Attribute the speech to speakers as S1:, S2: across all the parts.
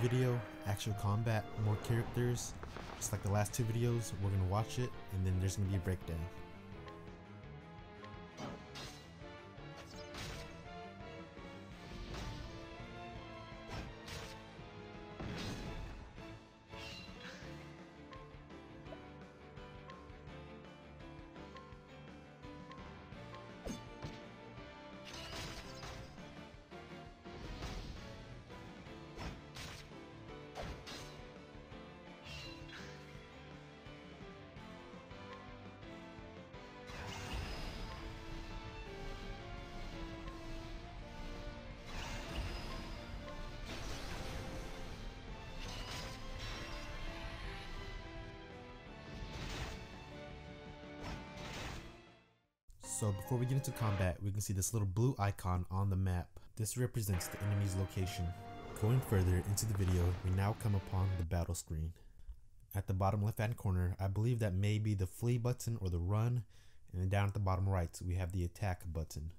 S1: video, actual combat, more characters. Just like the last two videos, we're gonna watch it and then there's gonna be a breakdown. So before we get into combat, we can see this little blue icon on the map. This represents the enemy's location. Going further into the video, we now come upon the battle screen. At the bottom left hand corner, I believe that may be the flee button or the run, and then down at the bottom right, we have the attack button.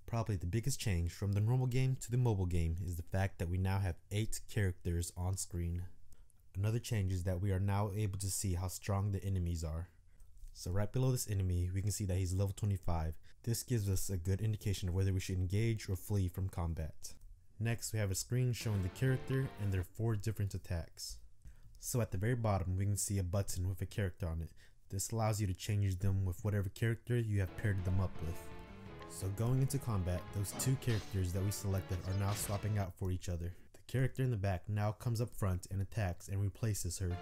S1: Probably the biggest change from the normal game to the mobile game is the fact that we now have 8 characters on screen. Another change is that we are now able to see how strong the enemies are. So right below this enemy, we can see that he's level 25. This gives us a good indication of whether we should engage or flee from combat. Next, we have a screen showing the character and their 4 different attacks. So at the very bottom, we can see a button with a character on it. This allows you to change them with whatever character you have paired them up with. So going into combat, those 2 characters that we selected are now swapping out for each other. The character in the back now comes up front and attacks and replaces her.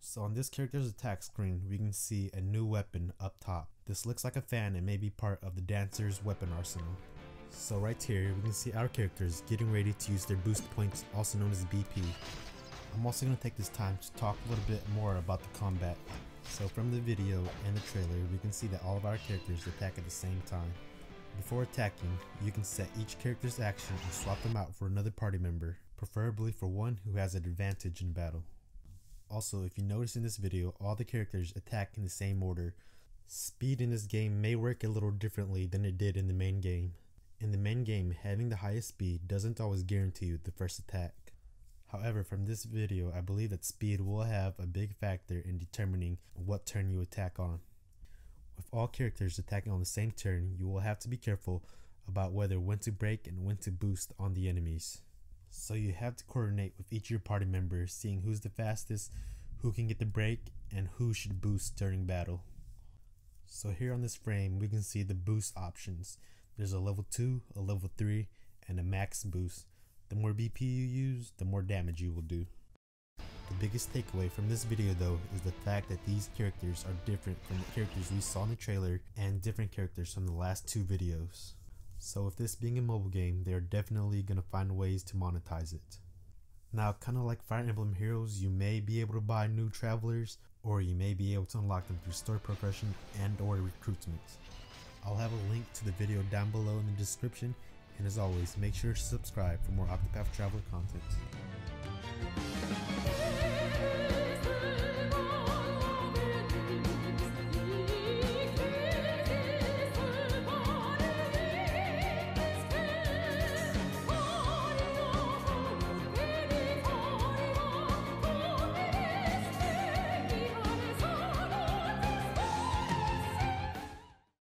S1: So on this character's attack screen, we can see a new weapon up top. This looks like a fan and may be part of the dancer's weapon arsenal. So right here, we can see our characters getting ready to use their boost points, also known as BP. I'm also going to take this time to talk a little bit more about the combat. So from the video and the trailer, we can see that all of our characters attack at the same time. Before attacking, you can set each character's action and swap them out for another party member, preferably for one who has an advantage in battle. Also, if you notice in this video, all the characters attack in the same order. Speed in this game may work a little differently than it did in the main game. In the main game, having the highest speed doesn't always guarantee you the first attack. However, from this video, I believe that speed will have a big factor in determining what turn you attack on. With all characters attacking on the same turn, you will have to be careful about when to break and when to boost on the enemies. So you have to coordinate with each of your party members, seeing who's the fastest, who can get the break, and who should boost during battle. So here on this frame, we can see the boost options. There's a level 2, a level 3, and a max boost. The more BP you use, the more damage you will do. The biggest takeaway from this video though is the fact that these characters are different from the characters we saw in the trailer and different characters from the last 2 videos. So with this being a mobile game, they're definitely going to find ways to monetize it. Now, kind of like Fire Emblem Heroes, you may be able to buy new travelers, or you may be able to unlock them through story progression and or recruitment. I'll have a link to the video down below in the description, and as always, make sure to subscribe for more Octopath Traveler content.